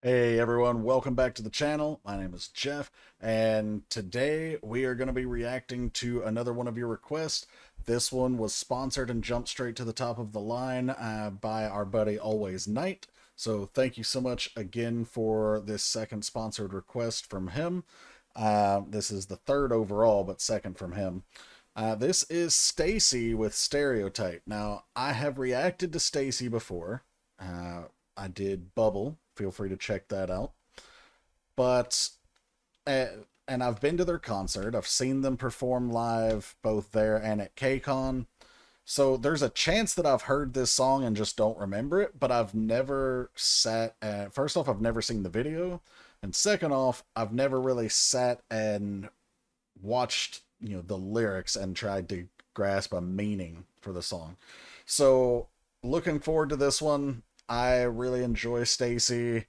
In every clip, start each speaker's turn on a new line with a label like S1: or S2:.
S1: Hey everyone, welcome back to the channel. My name is Jeff, and today we are going to be reacting to another one of your requests. This one was sponsored and jumped straight to the top of the line by our buddy Always Night. So thank you so much again for this second sponsored request from him. This is the third overall, but second from him. This is STAYC with Stereotype. Now, I have reacted to STAYC before. I did Bubble. Feel free to check that out. But, and I've been to their concert. I've seen them perform live both there and at KCON. So there's a chance that I've heard this song and just don't remember it, but I've never sat at, first off, I've never seen the video. And second off, I've never really sat and watched, the lyrics and tried to grasp a meaning for the song. So looking forward to this one. I really enjoy STAYC.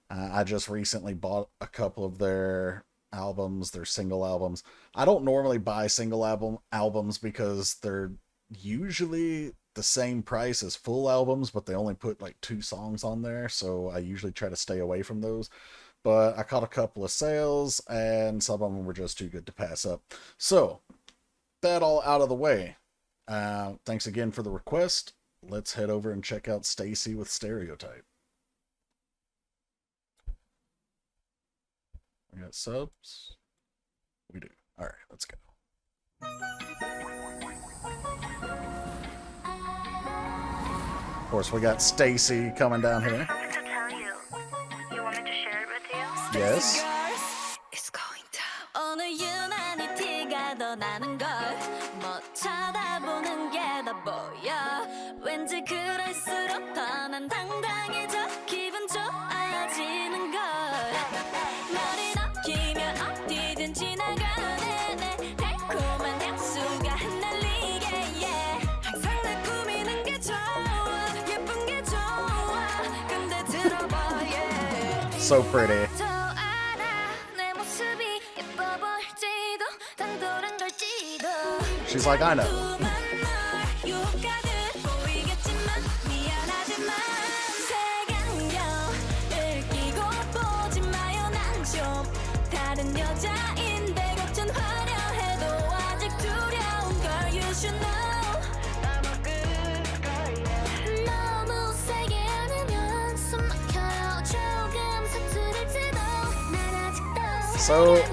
S1: I just recently bought a couple of their albums, their single albums. I don't normally buy single albums because they're usually the same price as full albums, but they only put like 2 songs on there, so I usually try to stay away from those. But I caught a couple of sales, and some of them were just too good to pass up. So, that all out of the way. Thanks again for the request. Let's head over and check out STAYC with Stereotype. We got subs. We do. All right, let's go. Of course, we got STAYC coming down here.
S2: Something to tell you. You want me to share it with you?
S1: Yes.
S3: It's going down. 오늘 유난히 티가 더 나는 걸 못 쳐다보는 게 더 보여. 왠지 그럴수록 더 난 당당해져. 기분 좋아지는 걸. 머리 넘기면 어디든 지나가네. 내 달콤한 향수가 흩날리게. Yeah. 항상 날 꾸미는 게 좋아. 예쁜 게 좋아. 근데 들어봐. Yeah.
S1: So pretty. She's like, I know.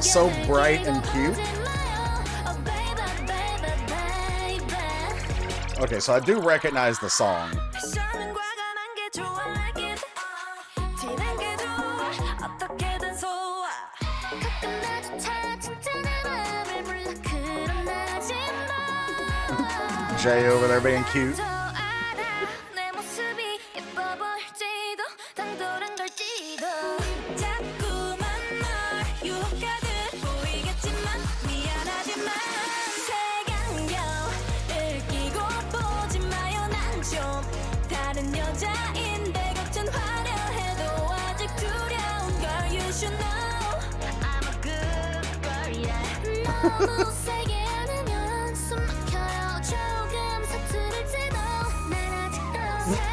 S1: So bright and cute. Okay, so I do recognize the song. Jay over there being cute.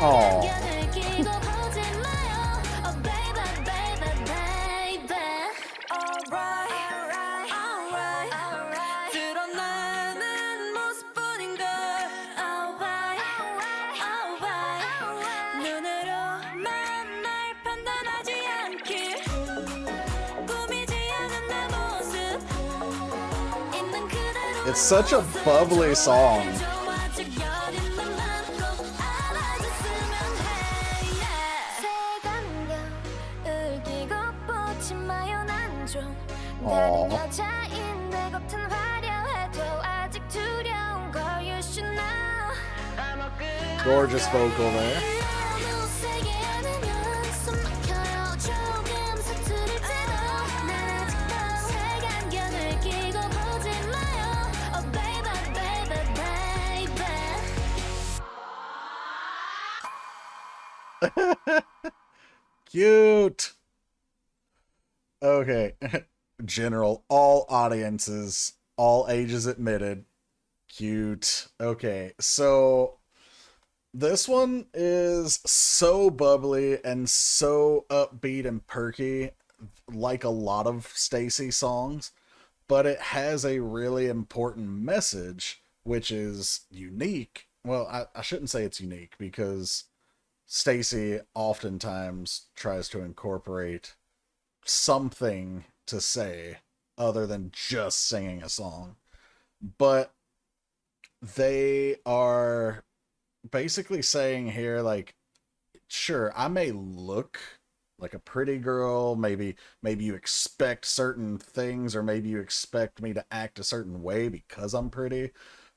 S1: Oh. It's such a bubbly song. Gorgeous vocal there. Cute. Okay. General, all audiences, all ages admitted. Cute. Okay, so This one is so bubbly and so upbeat and perky, like a lot of STAYC songs, but it has a really important message, which is unique. Well, I shouldn't say it's unique because STAYC oftentimes tries to incorporate something to say other than just singing a song. But they are basically saying here, like, sure, I may look like a pretty girl, maybe you expect certain things, or maybe you expect me to act a certain way because I'm pretty,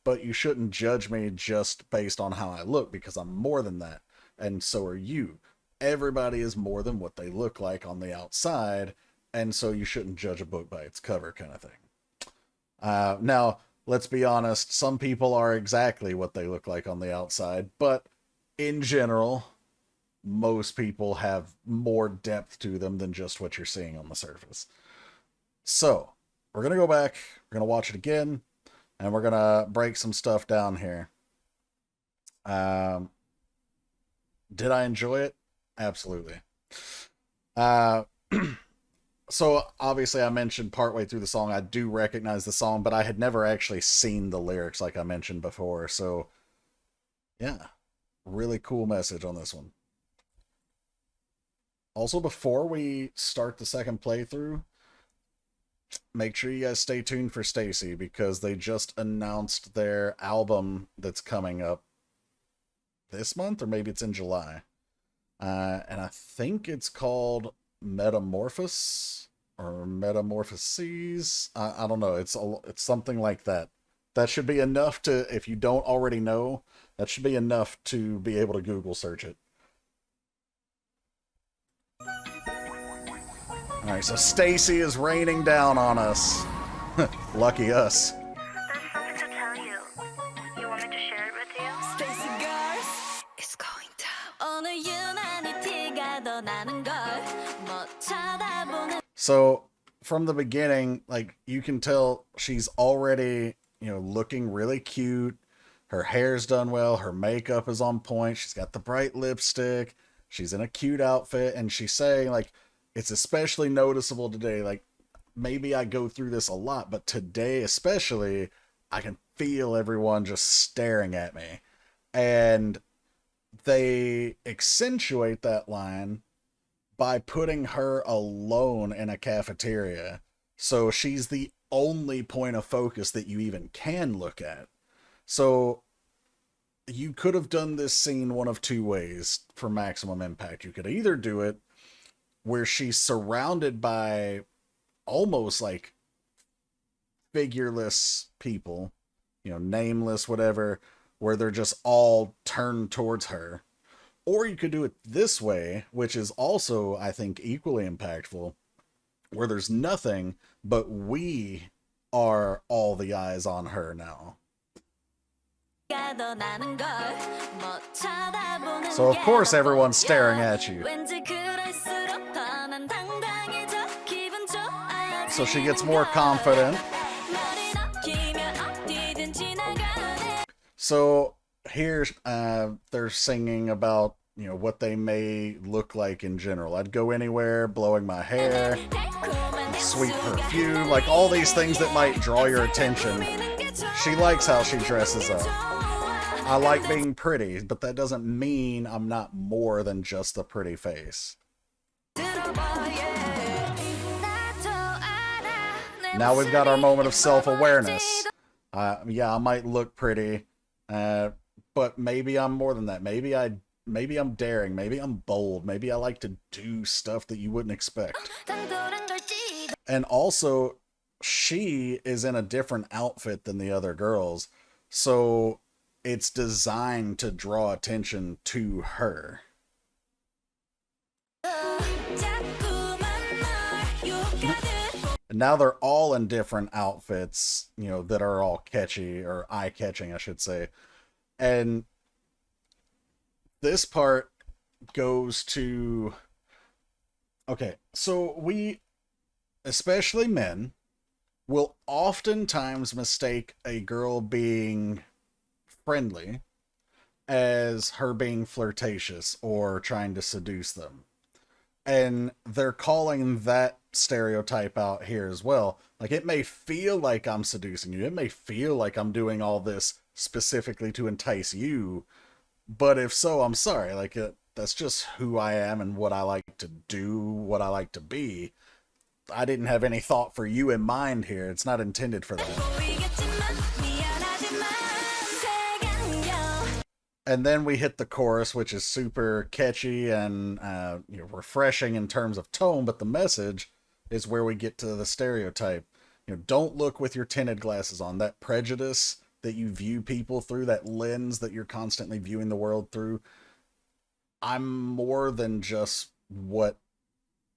S1: but you shouldn't judge me just based on how I look, because I'm more than that, and so are you. Everybody is more than what they look like on the outside, and so you shouldn't judge a book by its cover, kind of thing. Now, let's be honest, some people are exactly what they look like on the outside, but in general, most people have more depth to them than just what you're seeing on the surface. So, we're going to go back, we're going to watch it again, and we're going to break some stuff down here. Did I enjoy it? Absolutely. So obviously I mentioned partway through the song I do recognize the song, but I had never actually seen the lyrics like I mentioned before. So yeah, really cool message on this one. Also, before we start the second playthrough, make sure you guys stay tuned for STAYC, because they just announced their album that's coming up this month, or maybe it's in July. And I think it's called Metamorphosis or Metamorphoses. I don't know. It's something like that. That should be enough to, if you don't already know, that should be enough to be able to Google search it. Alright, so STAYC is raining down on us. Lucky us.
S2: There's something to tell you. You want me to share it with you?
S3: Stacy girls, it's going down. 오늘 유난히 티가 더 나는 걸 못 쳐다보는.
S1: So from the beginning, like, you can tell she's already, looking really cute. Her hair's done well. Her makeup is on point. She's got the bright lipstick. She's in a cute outfit, and she's saying, like, it's especially noticeable today. Like, maybe I go through this a lot, but today especially, I can feel everyone just staring at me. And they accentuate that line by putting her alone in a cafeteria. So she's the only point of focus that you even can look at. So you could have done this scene one of two ways for maximum impact. You could either do it where she's surrounded by almost like figureless people, nameless, whatever, where they're just all turned towards her. Or you could do it this way, which is also, I think, equally impactful, where there's nothing, but we are all the eyes on her now. So of course everyone's staring at you. So she gets more confident. So here they're singing about, what they may look like in general. I'd go anywhere, blowing my hair, sweet perfume, like all these things that might draw your attention. She likes how she dresses up. I like being pretty, but that doesn't mean I'm not more than just a pretty face. Now we've got our moment of self-awareness. Yeah, I might look pretty, but maybe I'm more than that. Maybe I'm daring. Maybe I'm bold. Maybe I like to do stuff that you wouldn't expect. And also, she is in a different outfit than the other girls, so it's designed to draw attention to her. Now they're all in different outfits, that are all catchy, or eye-catching, I should say. And this part goes to... Okay, so we, especially men, will oftentimes mistake a girl being friendly as her being flirtatious or trying to seduce them. And they're calling that stereotype out here as well. Like, it may feel like I'm seducing you, it may feel like I'm doing all this specifically to entice you, but if so, I'm sorry. Like, that's just who I am and what I like to do, what I like to be. I didn't have any thought for you in mind here. It's not intended for that. And then we hit the chorus, which is super catchy and refreshing in terms of tone, but the message is where we get to the stereotype. Don't look with your tinted glasses on. That prejudice that you view people through, that lens that you're constantly viewing the world through. I'm more than just what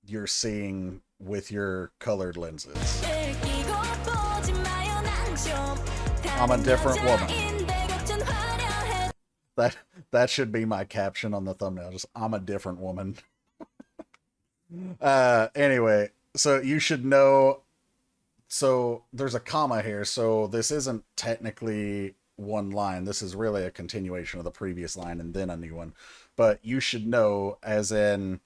S1: you're seeing with your colored lenses. I'm a different woman. That should be my caption on the thumbnail. Just, I'm a different woman. Anyway, so you should know. So there's a comma here. So this isn't technically one line. This is really a continuation of the previous line and then a new one. But you should know, as in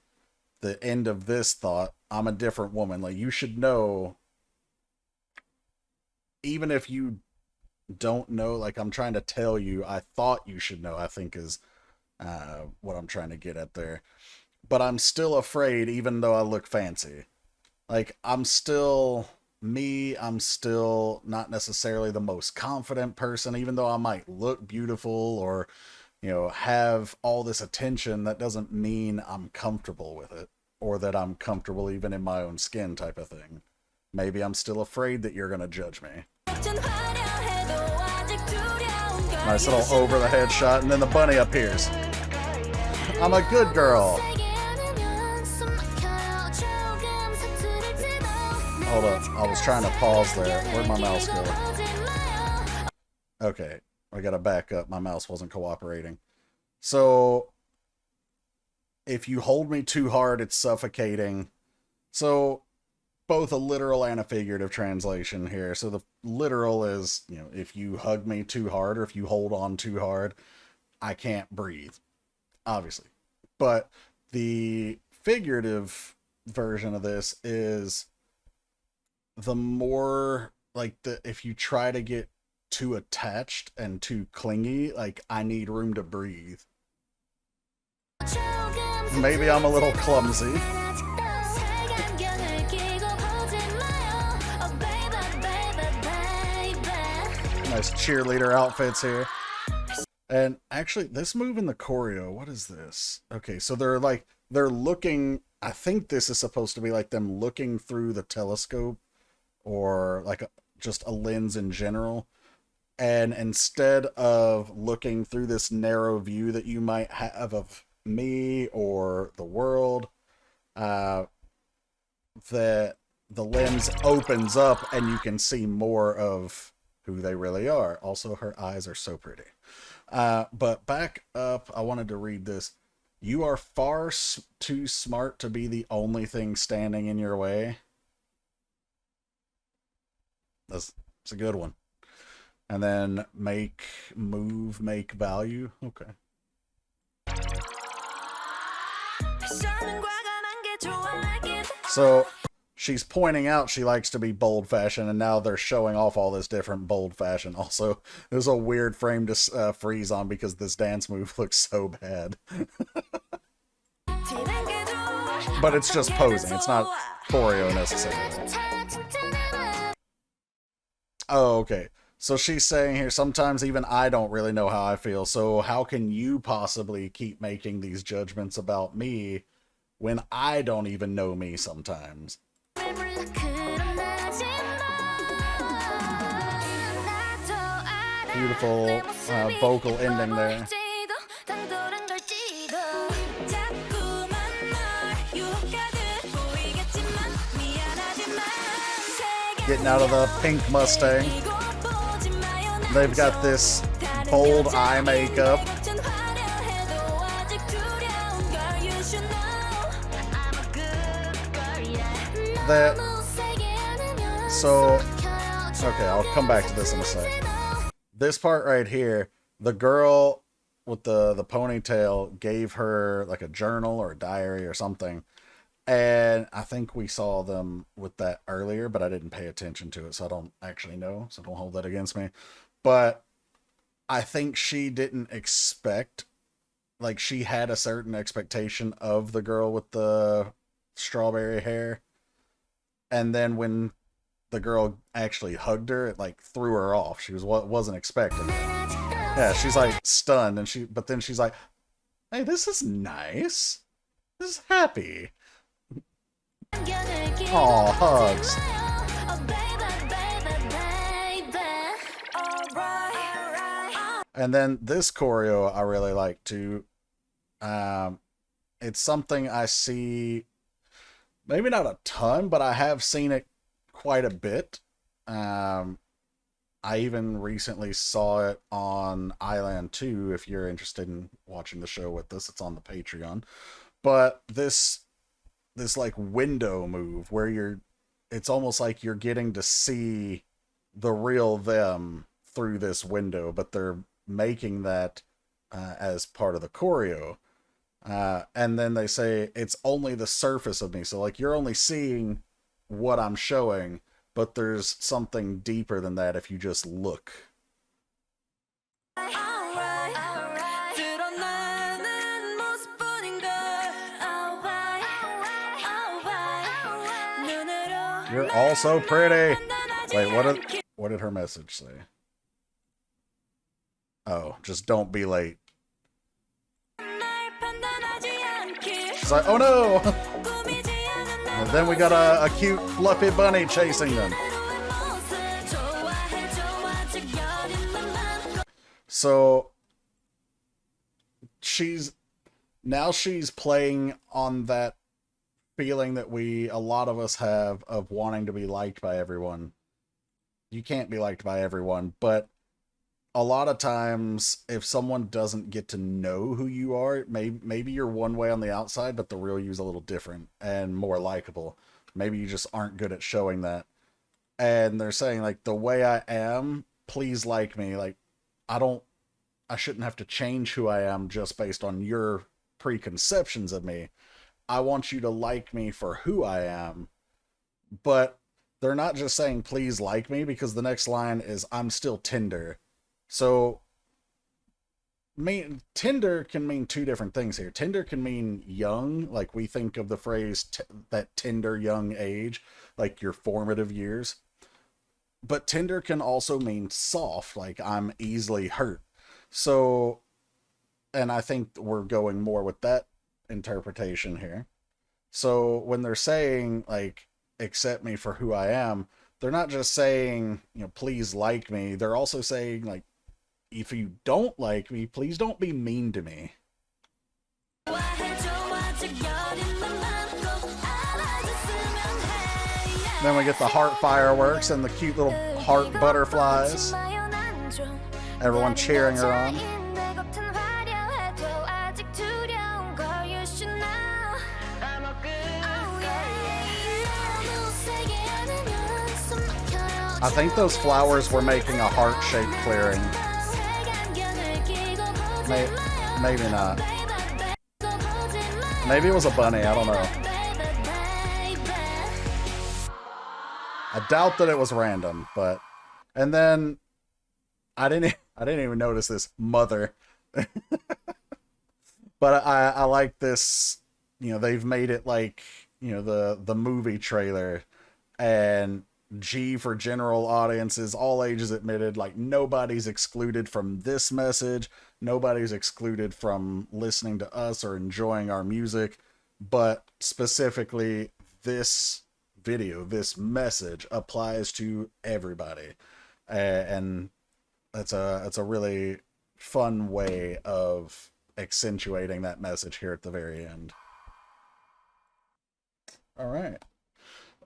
S1: the end of this thought, I'm a different woman. Like, you should know, even if you don't know, like, I'm trying to tell you, I thought you should know, I think is what I'm trying to get at there. But I'm still afraid, even though I look fancy. Like, I'm still me. I'm still not necessarily the most confident person, even though I might look beautiful or, have all this attention. That doesn't mean I'm comfortable with it, or that I'm comfortable even in my own skin, type of thing. Maybe I'm still afraid that you're going to judge me. Nice little over the head shot, and then the bunny appears. I'm a good girl. Hold up, I was trying to pause there. Where'd my mouse go? Okay, I gotta back up. My mouse wasn't cooperating. So, if you hold me too hard, it's suffocating. So, both a literal and a figurative translation here. So the literal is, if you hug me too hard or if you hold on too hard, I can't breathe, obviously. But the figurative version of this is, the more, like, if you try to get too attached and too clingy, like, I need room to breathe. Maybe I'm a little clumsy. Nice cheerleader outfits here. And actually, this move in the choreo, what is this? Okay, so they're looking, I think this is supposed to be like them looking through the telescope, or like just a lens in general. And instead of looking through this narrow view that you might have of me or the world, that the lens opens up and you can see more of who they really are. Also, her eyes are so pretty. But back up, I wanted to read this. You are far too smart to be the only thing standing in your way. That's a good one. And then make value. Okay. So she's pointing out she likes to be bold fashion, and now they're showing off all this different bold fashion. Also, there's a weird frame to freeze on because this dance move looks so bad. But it's just posing. It's not choreo necessarily. Oh, okay. So she's saying here, sometimes even I don't really know how I feel, so how can you possibly keep making these judgments about me when I don't even know me sometimes? Beautiful vocal ending there. Getting out of the pink Mustang. They've got this bold eye makeup. Okay, I'll come back to this in a sec. This part right here, the girl with the ponytail gave her like a journal or a diary or something. And I think we saw them with that earlier, but I didn't pay attention to it, so I don't actually know. So don't hold that against me. But I think she didn't expect, like, she had a certain expectation of the girl with the strawberry hair. And then when the girl actually hugged her, it like threw her off. She wasn't expecting it. Yeah, she's like stunned, and but then she's like, "Hey, this is nice. This is happy." Aw, hugs. And then this choreo I really like too. It's something I see, maybe not a ton, but I have seen it quite a bit. I even recently saw it on Island 2. If you're interested in watching the show with us, it's on the Patreon. But this like window move where it's almost like you're getting to see the real them through this window, but they're making that as part of the choreo. And then they say it's only the surface of me. So like you're only seeing what I'm showing, but there's something deeper than that if you just look. You're all so pretty. Wait, what did her message say? Oh, just don't be late. She's like, oh no! And then we got a cute fluffy bunny chasing them. So she's playing on that feeling that a lot of us have of wanting to be liked by everyone. You can't be liked by everyone, but a lot of times if someone doesn't get to know who you are, maybe you're one way on the outside, but the real you's a little different and more likable. Maybe you just aren't good at showing that. And they're saying like, the way I am, please like me. Like, I shouldn't have to change who I am just based on your preconceptions of me. I want you to like me for who I am. But they're not just saying, please like me, because the next line is, I'm still tender. So, tender can mean two different things here. Tender can mean young, like we think of the phrase, that tender young age, like your formative years. But tender can also mean soft, like I'm easily hurt. So, and I think we're going more with that interpretation here. So when they're saying like, accept me for who I am, they're not just saying, please like me. They're also saying like, if you don't like me, please don't be mean to me. Then we get the heart fireworks and the cute little heart butterflies. Everyone cheering her on. I think those flowers were making a heart-shaped clearing. Maybe not. Maybe it was a bunny, I don't know. I doubt that it was random, but... And then... I didn't even notice this. Mother. But I like this, they've made it like, the movie trailer. And G for general audiences, all ages admitted, like nobody's excluded from this message. Nobody's excluded from listening to us or enjoying our music. But specifically, this video, this message applies to everybody. And that's a really fun way of accentuating that message here at the very end. All right.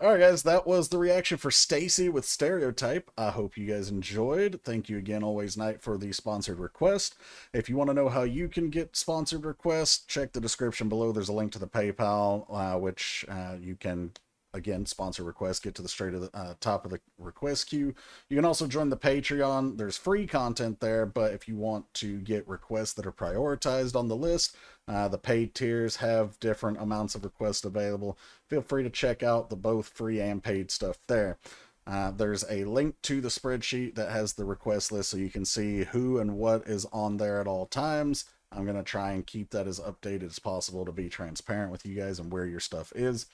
S1: Alright guys, that was the reaction for STAYC with Stereotype. I hope you guys enjoyed. Thank you again, Always Night, for the sponsored request. If you want to know how you can get sponsored requests, check the description below. There's a link to the PayPal, which you can again, sponsor requests, get to the straight of the top of the request queue. You can also join the Patreon. There's free content there, but if you want to get requests that are prioritized on the list, the paid tiers have different amounts of requests available. Feel free to check out the both free and paid stuff there. There's a link to the spreadsheet that has the request list so you can see who and what is on there at all times. I'm going to try and keep that as updated as possible to be transparent with you guys and where your stuff is.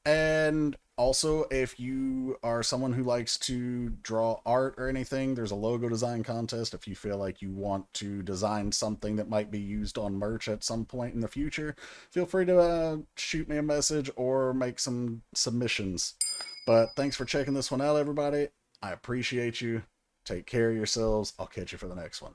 S1: And also, if you are someone who likes to draw art or anything, there's a logo design contest. If you feel like you want to design something that might be used on merch at some point in the future, feel free to shoot me a message or make some submissions. But thanks for checking this one out, everybody. I appreciate you. Take care of yourselves. I'll catch you for the next one.